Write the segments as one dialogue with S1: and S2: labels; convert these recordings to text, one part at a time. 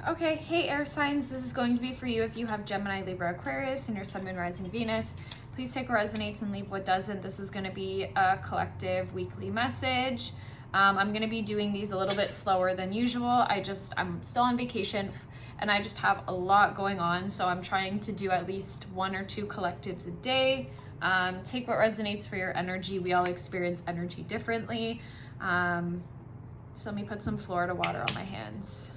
S1: Okay, hey air signs, this is going to be for you if you have Gemini, Libra, Aquarius, and your Sun, Moon, Rising, Venus. Please take what resonates and leave what doesn't. This is going to be a collective weekly message. I'm going to be doing these a little bit slower than usual. I'm still on vacation and I just have a lot going on. So I'm trying to do at least 1 or 2 collectives a day. Take what resonates for your energy. We all experience energy differently. So let me put some Florida water on my hands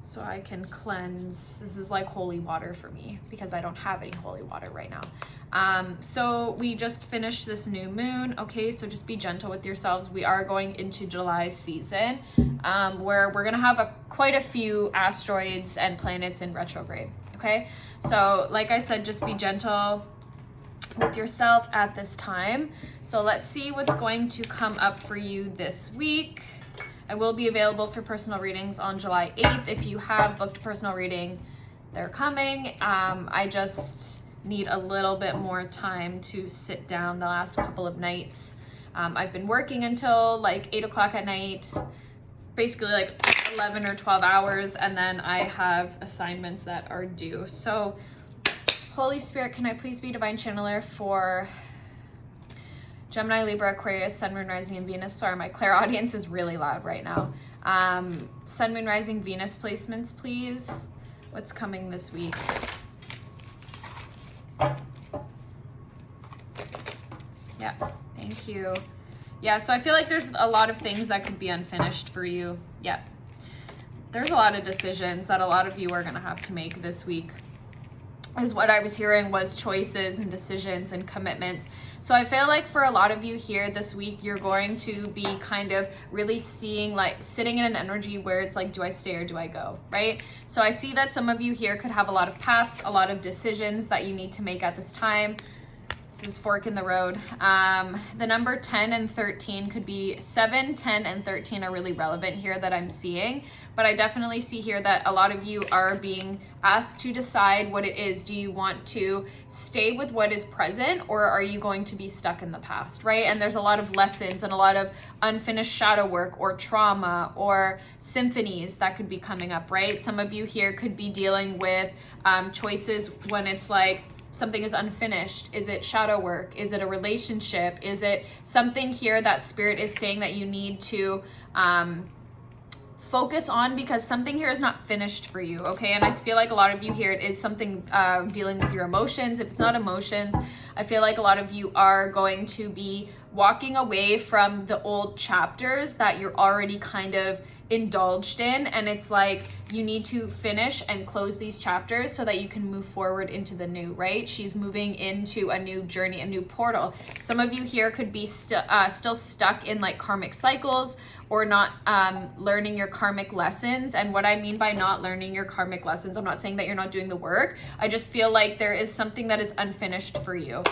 S1: so I can cleanse. This is like holy water for me because I don't have any holy water right now. So we just finished this new moon. Okay, so just be gentle with yourselves. We are going into July season, where we're gonna have quite a few asteroids and planets in retrograde. Okay, so like I said, just be gentle with yourself at this time. So let's see what's going to come up for you this week. I will be available for personal readings on July 8th. If you have booked a personal reading, they're coming. I just need a little bit more time to sit down the last couple of nights. I've been working until like 8 o'clock at night, basically like 11 or 12 hours, and then I have assignments that are due. So Holy Spirit, can I please be Divine Channeler for Gemini, Libra, Aquarius, Sun, Moon, Rising, and Venus. Sorry, my clairaudience is really loud right now. Sun, Moon, Rising, Venus placements, please. What's coming this week? Yeah, thank you. Yeah, so I feel like there's a lot of things that could be unfinished for you. Yeah, there's a lot of decisions that a lot of you are going to have to make this week. Is what I was hearing was choices and decisions and commitments. So I feel like for a lot of you here this week, you're going to be kind of really seeing, like sitting in an energy where it's like, do I stay or do I go, right? So I see that some of you here could have a lot of paths, a lot of decisions that you need to make at this time. This is fork in the road. The number 10 and 13 could be 7, 10, and 13 are really relevant here that I'm seeing. But I definitely see here that a lot of you are being asked to decide what it is. Do you want to stay with what is present, or are you going to be stuck in the past, right? And there's a lot of lessons and a lot of unfinished shadow work or trauma or symphonies that could be coming up, right? Some of you here could be dealing with choices when it's like, something is unfinished. Is it shadow work? Is it a relationship? Is it something here that Spirit is saying that you need to focus on, because something here is not finished for you, okay? And I feel like a lot of you here, it is something dealing with your emotions. If it's not emotions, I feel like a lot of you are going to be walking away from the old chapters that you're already kind of indulged in, and it's like you need to finish and close these chapters so that you can move forward into the new, right? She's moving into a new journey, a new portal. Some of you here could be still stuck in like karmic cycles or not learning your karmic lessons. And what I mean by not learning your karmic lessons, I'm not saying that you're not doing the work. I just feel like there is something that is unfinished for you.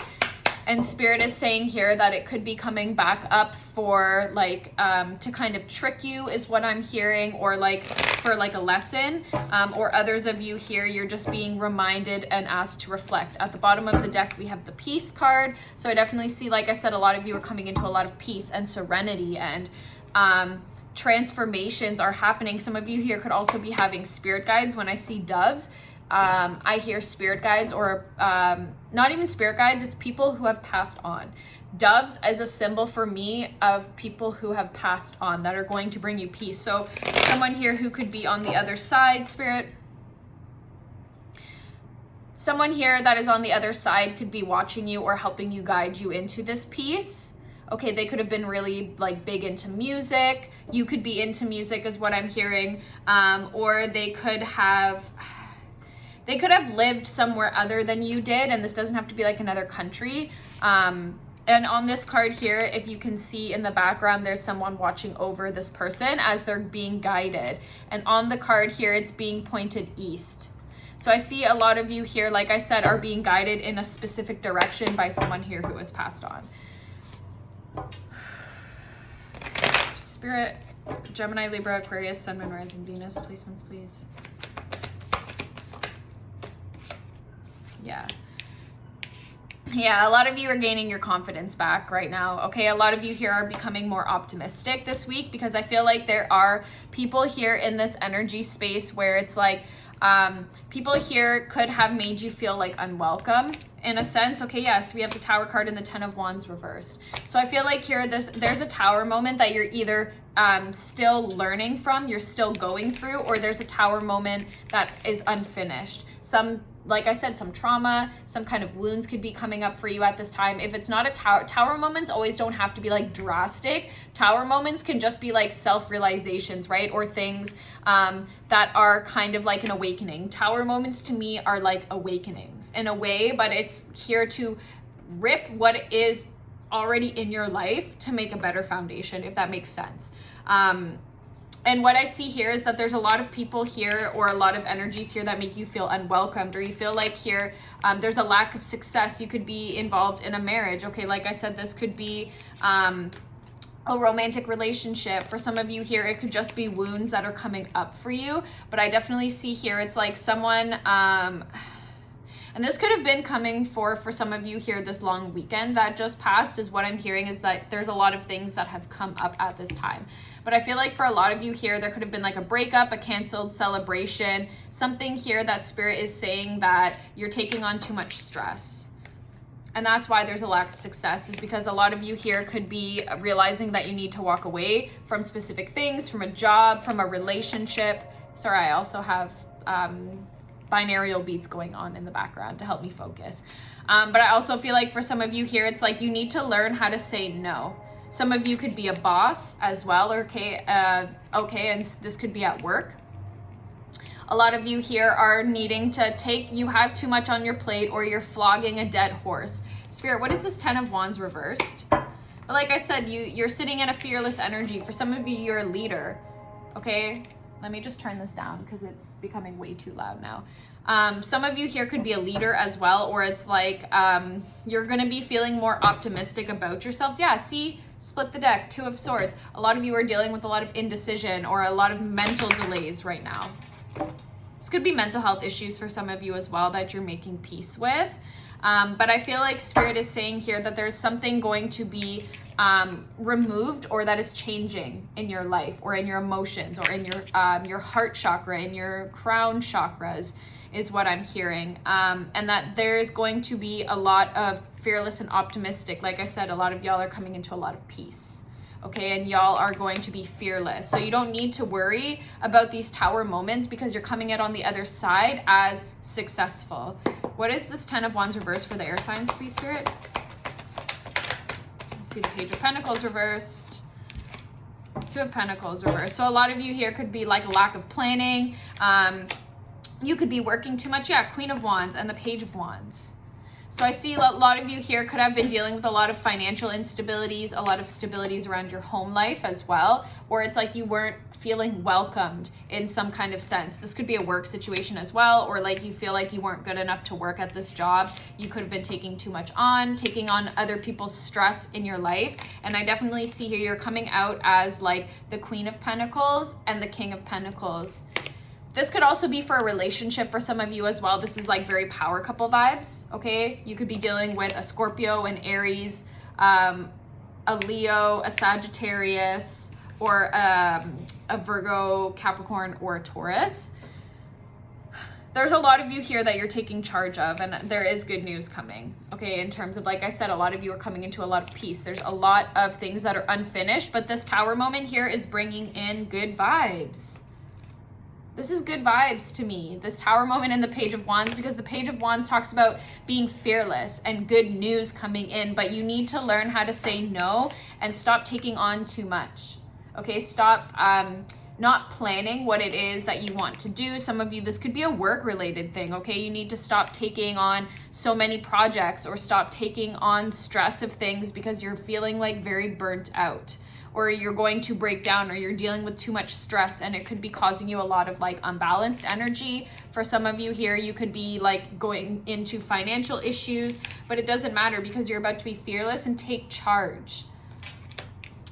S1: And Spirit is saying here that it could be coming back up for like to kind of trick you is what I'm hearing, or like for like a lesson, or others of you here, you're just being reminded and asked to reflect. At the bottom of the deck, we have the Peace card. So I definitely see, like I said, a lot of you are coming into a lot of peace and serenity, and transformations are happening. Some of you here could also be having spirit guides. When I see doves, I hear spirit guides, or not even spirit guides, it's people who have passed on. Doves is a symbol for me of people who have passed on that are going to bring you peace. So someone here who could be on the other side, Spirit, someone here that is on the other side could be watching you or helping you, guide you into this peace. Okay, they could have been really like big into music. You could be into music is what I'm hearing. Or they could have lived somewhere other than you did, and this doesn't have to be like another country. And on this card here, if you can see in the background, there's someone watching over this person as they're being guided. And on the card here, it's being pointed east. So I see a lot of you here, like I said, are being guided in a specific direction by someone here who has passed on. Spirit, Gemini, Libra, Aquarius, Sun, Moon, Rising, Venus placements, please. Yeah. Yeah, a lot of you are gaining your confidence back right now, okay? A lot of you here are becoming more optimistic this week, because I feel like there are people here in this energy space where it's like, people here could have made you feel like unwelcome in a sense. Okay, yes, we have the Tower card and the Ten of Wands reversed. So I feel like here there's a Tower moment that you're either still learning from, you're still going through, or there's a Tower moment that is unfinished. Like I said, some trauma, some kind of wounds could be coming up for you at this time. If it's not a tower moments always don't have to be like drastic. Tower moments can just be like self-realizations, right? Or things that are kind of like an awakening. Tower moments to me are like awakenings in a way, but it's here to rip what is already in your life to make a better foundation, if that makes sense. And what I see here is that there's a lot of people here, or a lot of energies here, that make you feel unwelcomed, or you feel like here there's a lack of success. You could be involved in a marriage. Okay, like I said, this could be a romantic relationship. For some of you here, it could just be wounds that are coming up for you. But I definitely see here it's like someone... and this could have been coming for some of you here this long weekend that just passed, is what I'm hearing, is that there's a lot of things that have come up at this time. But I feel like for a lot of you here, there could have been like a breakup, a canceled celebration, something here that Spirit is saying that you're taking on too much stress. And that's why there's a lack of success, is because a lot of you here could be realizing that you need to walk away from specific things, from a job, from a relationship. Sorry, I also have... binaural beats going on in the background to help me focus. But I also feel like for some of you here, it's like you need to learn how to say no. Some of you could be a boss as well, okay, and this could be at work. A lot of you here are needing to you have too much on your plate, or you're flogging a dead horse. Spirit, what is this Ten of Wands reversed? But like I said, you're sitting in a fearless energy. For some of you, you're a leader, okay? Let me just turn this down because it's becoming way too loud now. Some of you here could be a leader as well, or it's like you're going to be feeling more optimistic about yourselves. Yeah, see, split the deck, Two of Swords. A lot of you are dealing with a lot of indecision or a lot of mental delays right now. This could be mental health issues for some of you as well that you're making peace with. But I feel like Spirit is saying here that there's something going to be removed, or that is changing in your life, or in your emotions, or in your heart chakra, in your crown chakras, is what I'm hearing. And that there's going to be a lot of fearless and optimistic. Like I said, a lot of y'all are coming into a lot of peace. Okay, and y'all are going to be fearless. So you don't need to worry about these Tower moments, because you're coming out on the other side as successful. What is this Ten of Wands reversed for the air signs, please, Spirit? See the Page of Pentacles reversed, Two of Pentacles reversed. So a lot of you here could be like a lack of planning. You could be working too much. Yeah, Queen of Wands and the Page of Wands. So I see a lot of you here could have been dealing with a lot of financial instabilities, a lot of stabilities around your home life as well, or it's like you weren't feeling welcomed in some kind of sense. This could be a work situation as well, or like you feel like you weren't good enough to work at this job. You could have been taking too much on, taking on other people's stress in your life. And I definitely see here you're coming out as like the Queen of Pentacles and the King of Pentacles. This could also be for a relationship for some of you as well. This is like very power couple vibes, okay? You could be dealing with a Scorpio, an Aries, a Leo, a Sagittarius, or a Virgo, Capricorn, or a Taurus. There's a lot of you here that you're taking charge of, and there is good news coming, okay? In terms of, like I said, a lot of you are coming into a lot of peace. There's a lot of things that are unfinished, but this Tower moment here is bringing in good vibes. This is good vibes to me, this Tower moment and the Page of Wands, because the Page of Wands talks about being fearless and good news coming in, but you need to learn how to say no and stop taking on too much, okay? Stop not planning what it is that you want to do. Some of you, this could be a work-related thing, okay? You need to stop taking on so many projects, or stop taking on stress of things because you're feeling like very burnt out, or you're going to break down, or you're dealing with too much stress, and it could be causing you a lot of like unbalanced energy. For some of you here, you could be like going into financial issues, but it doesn't matter because you're about to be fearless and take charge.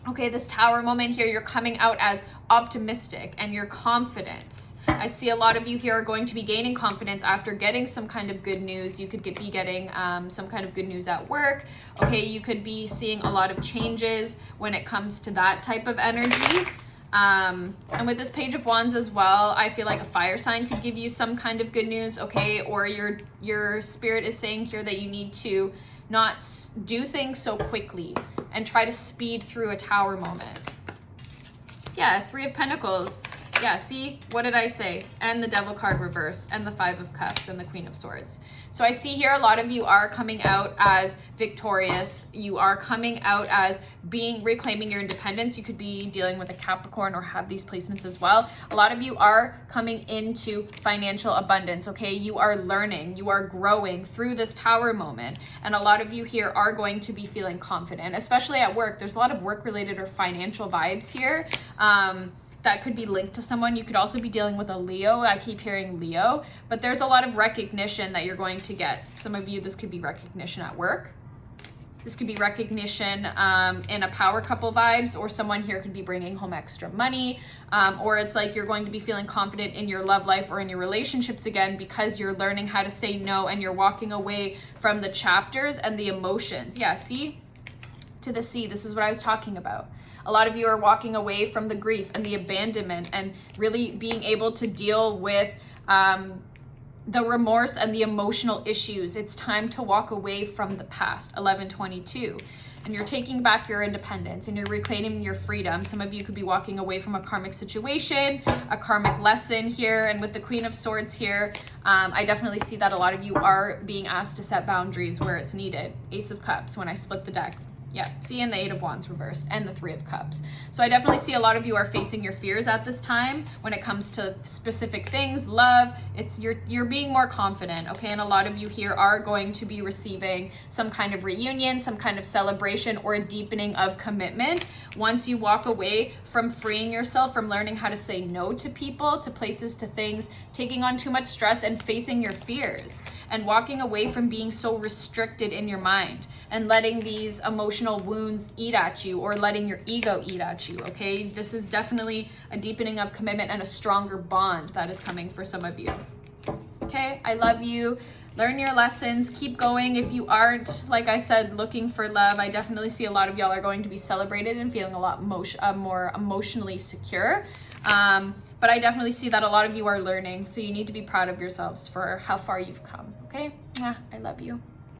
S1: Okay, this Tower moment here, you're coming out as optimistic and your confidence. I see a lot of you here are going to be gaining confidence after getting some kind of good news. You could be getting some kind of good news at work. Okay, you could be seeing a lot of changes when it comes to that type of energy. And with this Page of Wands as well, I feel like a fire sign could give you some kind of good news, okay? Or your spirit is saying here that you need to not do things so quickly and try to speed through a Tower moment. Yeah, Three of Pentacles. Yeah, see, what did I say? And the Devil card reversed, and the Five of Cups, and the Queen of Swords. So I see here a lot of you are coming out as victorious. You are coming out as reclaiming your independence. You could be dealing with a Capricorn or have these placements as well. A lot of you are coming into financial abundance, okay? You are learning, you are growing through this Tower moment. And a lot of you here are going to be feeling confident, especially at work. There's a lot of work-related or financial vibes here. That could be linked to someone. You could also be dealing with a Leo. I keep hearing Leo, but there's a lot of recognition that you're going to get. Some of you, this could be recognition at work. This could be recognition in a power couple vibes, or someone here could be bringing home extra money, or it's like you're going to be feeling confident in your love life or in your relationships again because you're learning how to say no and you're walking away from the chapters and the emotions. Yeah, see? To the sea, this is what I was talking about. A lot of you are walking away from the grief and the abandonment and really being able to deal with the remorse and the emotional issues. It's time to walk away from the past. 1122. And you're taking back your independence and you're reclaiming your freedom. Some of you could be walking away from a karmic situation, a karmic lesson here. And with the Queen of Swords here, I definitely see that a lot of you are being asked to set boundaries where it's needed. Ace of Cups when I split the deck. Yeah, see, and the Eight of Wands reversed, and the Three of Cups. So I definitely see a lot of you are facing your fears at this time when it comes to specific things, love. It's you're being more confident, okay? And a lot of you here are going to be receiving some kind of reunion, some kind of celebration, or a deepening of commitment once you walk away from freeing yourself, from learning how to say no to people, to places, to things, taking on too much stress and facing your fears, and walking away from being so restricted in your mind and letting these emotional wounds eat at you or letting your ego eat at you, okay? This is definitely a deepening of commitment and a stronger bond that is coming for some of you. Okay, I love you. Learn your lessons. Keep going. If you aren't, like I said, looking for love, I definitely see a lot of y'all are going to be celebrated and feeling a lot more emotionally secure. But I definitely see that a lot of you are learning, so you need to be proud of yourselves for how far you've come, okay? Yeah, I love you.